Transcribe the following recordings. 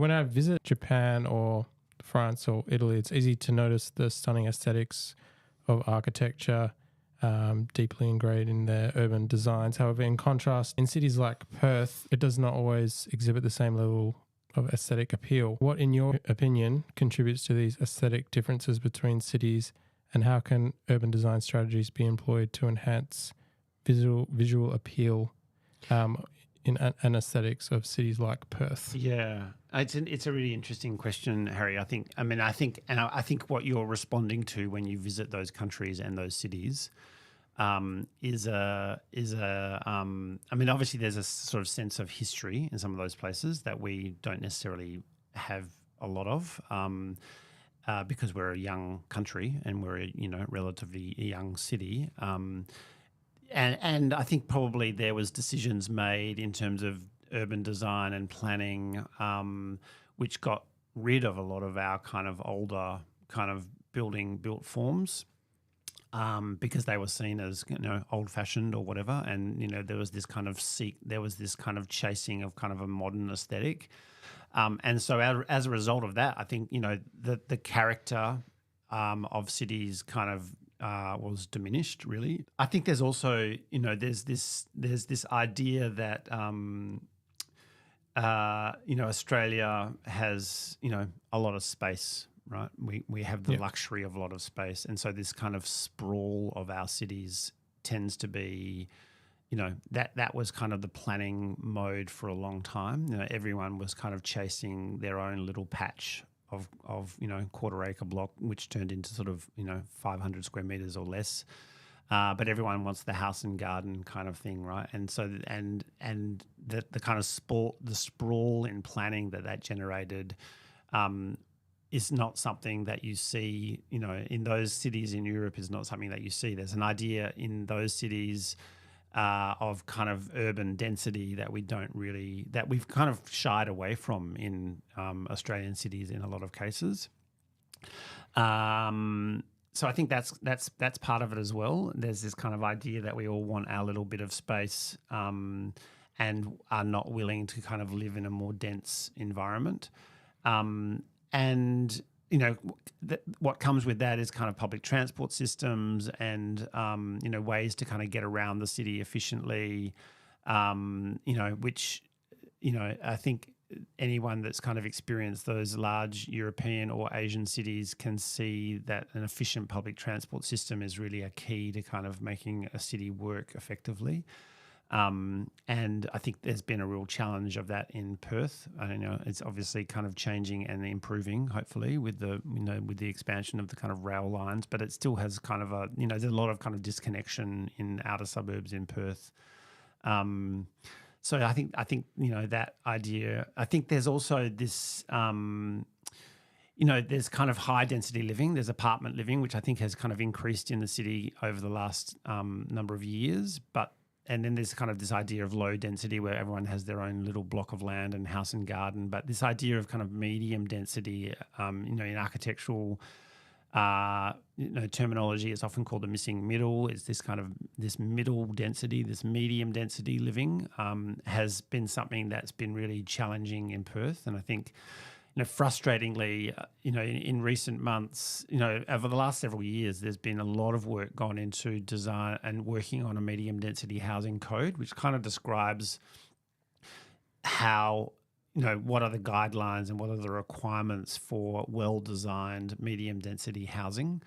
When I visit Japan or France or Italy, it's easy to notice the stunning aesthetics of architecture deeply ingrained in their urban designs. However, in contrast, in cities like Perth, it does not always exhibit the same level of aesthetic appeal. What, in your opinion, contributes to these aesthetic differences between cities, and how can urban design strategies be employed to enhance visual appeal in an aesthetics of cities like Perth? Yeah, it's a really interesting question, Harry. I think what you're responding to when you visit those countries and those cities is obviously there's a sort of sense of history in some of those places that we don't necessarily have a lot of because we're a young country and we're a relatively young city. And I think probably there was decisions made in terms of urban design and planning, which got rid of a lot of our kind of older kind of built forms because they were seen as old-fashioned or whatever. And there was this kind of chasing of kind of a modern aesthetic. And so as a result of that, I think the character of cities kind of was diminished, really. I think there's also, there's this idea that, Australia has, a lot of space, right? We have the luxury of a lot of space. And so this kind of sprawl of our cities tends to be, that was kind of the planning mode for a long time. Everyone was kind of chasing their own little patch of quarter acre block, which turned into sort of 500 square meters or less, but everyone wants the house and garden kind of thing, right? And so and the kind of the sprawl in planning that generated is not something that you see in those cities in Europe. Is not something that you see. There's an idea in those cities of kind of urban density that we've kind of shied away from in Australian cities in a lot of cases. So I think that's part of it as well. There's this kind of idea that we all want our little bit of space and are not willing to kind of live in a more dense environment. And what comes with that is kind of public transport systems and ways to kind of get around the city efficiently, which I think anyone that's kind of experienced those large European or Asian cities can see that an efficient public transport system is really a key to kind of making a city work effectively. And I think there's been a real challenge of that in Perth. It's obviously kind of changing and improving, hopefully, with the expansion of the kind of rail lines. But it still has kind of there's a lot of kind of disconnection in outer suburbs in Perth. So I think that idea. I think there's also this. There's kind of high density living. There's apartment living, which I think has kind of increased in the city over the last number of years, and then there's kind of this idea of low density where everyone has their own little block of land and house and garden. But this idea of kind of medium density, in architectural, terminology, it's often called the missing middle. It's this kind of this middle density, this medium density living has been something that's been really challenging in Perth. And I think, frustratingly, in recent months, over the last several years, there's been a lot of work gone into design and working on a medium density housing code, which kind of describes how, what are the guidelines and what are the requirements for well-designed medium density housing.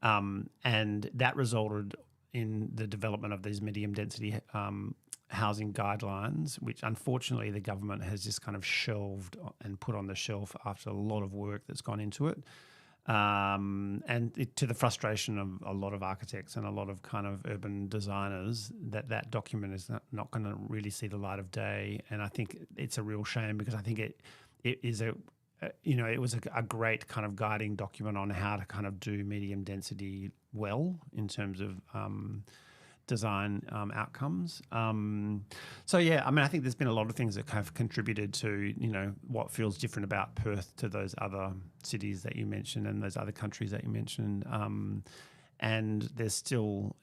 And that resulted in the development of these medium density housing guidelines, which unfortunately the government has just kind of shelved and put on the shelf after a lot of work that's gone into it. To the frustration of a lot of architects and a lot of kind of urban designers, that document is not going to really see the light of day. And I think it's a real shame because I think it is it was a great kind of guiding document on how to kind of do medium density well in terms of design outcomes. I think there's been a lot of things that have contributed to, what feels different about Perth to those other cities that you mentioned and those other countries that you mentioned. And there's still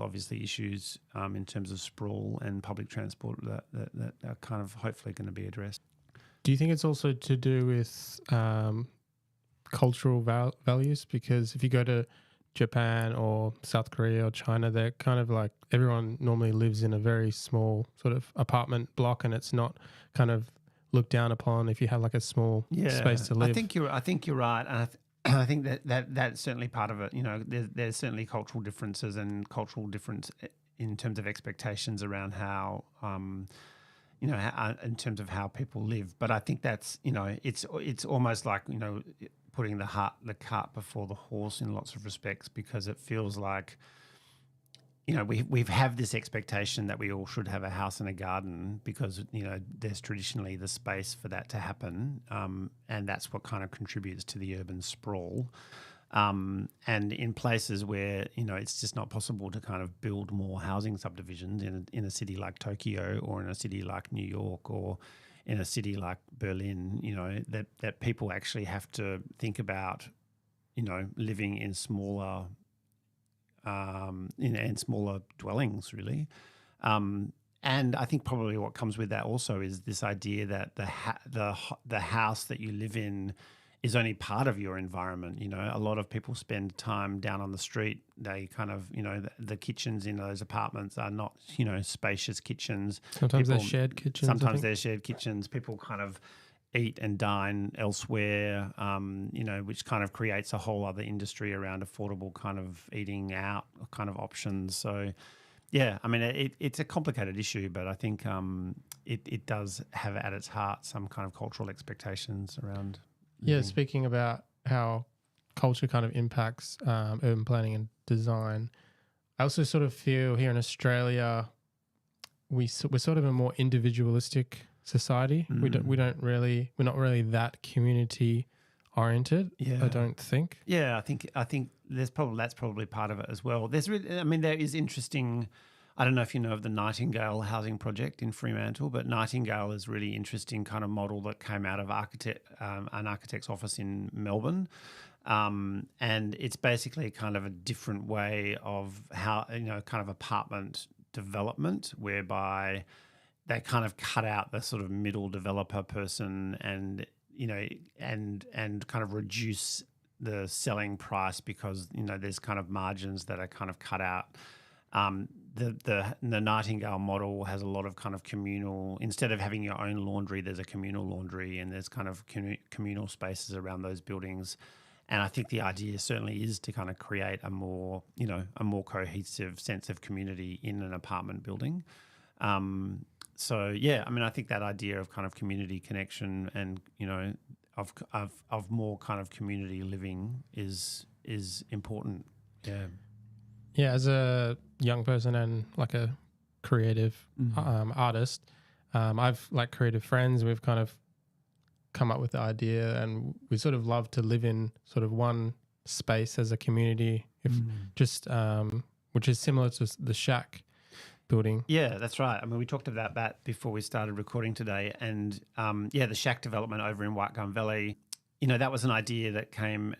obviously issues in terms of sprawl and public transport that are kind of hopefully going to be addressed. Do you think it's also to do with cultural values? Because if you go to Japan or South Korea or China, they're kind of like everyone normally lives in a very small sort of apartment block, and it's not kind of looked down upon if you have like a small space to live. I think you're right, and I think that's certainly part of it. You know, there's certainly cultural differences and cultural difference in terms of expectations around how. You know, in terms of how people live, but I think that's, you know, it's almost like, you know, putting the cart before the horse in lots of respects, because it feels like, you know, we've have this expectation that we all should have a house and a garden because, you know, there's traditionally the space for that to happen, and that's what kind of contributes to the urban sprawl. And in places where, you know, it's just not possible to kind of build more housing subdivisions in a city like Tokyo or in a city like New York or in a city like Berlin, you know, that people actually have to think about, you know, living in smaller in smaller dwellings, really. And I think probably what comes with that also is this idea that the house that you live in is only part of your environment. You know, a lot of people spend time down on the street. They kind of, you know, the kitchens in those apartments are not, you know, spacious kitchens. Sometimes they're shared kitchens. Sometimes they're shared kitchens. People kind of eat and dine elsewhere, you know, which kind of creates a whole other industry around affordable kind of eating out kind of options. So, yeah, I mean, it's a complicated issue, but I think it does have at its heart some kind of cultural expectations around. Yeah, speaking about how culture kind of impacts urban planning and design, I also sort of feel here in Australia, we're sort of a more individualistic society. We're not really that community oriented. Yeah. I don't think. Yeah, I think that's probably part of it as well. There is interesting. I don't know if you know of the Nightingale housing project in Fremantle, but Nightingale is really interesting kind of model that came out of an architect's office in Melbourne. And it's basically kind of a different way of how, you know, kind of apartment development, whereby they kind of cut out the sort of middle developer person and, you know, and kind of reduce the selling price because, you know, there's kind of margins that are kind of cut out. The Nightingale model has a lot of kind of communal, instead of having your own laundry, there's a communal laundry and there's kind of communal spaces around those buildings. And I think the idea certainly is to kind of create a more cohesive sense of community in an apartment building. So yeah, I mean, I think that idea of kind of community connection and, you know, of more kind of community living is important. Yeah. Yeah, as a young person and like a creative artist, I've like creative friends. We've kind of come up with the idea, and we sort of love to live in sort of one space as a community, which is similar to the shack building. Yeah, that's right. I mean, we talked about that before we started recording today, and the shack development over in White Gum Valley. You know, that was an idea that kind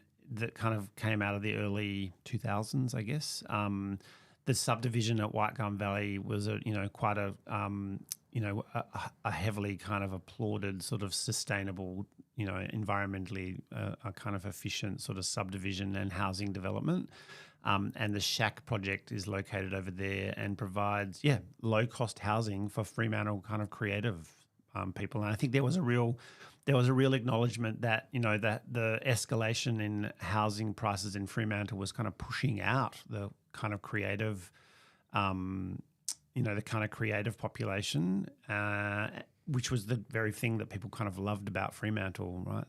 of came out of the early 2000s, I guess. The subdivision at White Gum Valley was quite a heavily kind of applauded sort of sustainable, you know, environmentally a kind of efficient sort of subdivision and housing development. And the shack project is located over there and provides, low cost housing for Fremantle kind of creative people. And I think there was a real acknowledgement that, you know, that the escalation in housing prices in Fremantle was kind of pushing out the kind of creative, the kind of creative population, which was the very thing that people kind of loved about Fremantle, right?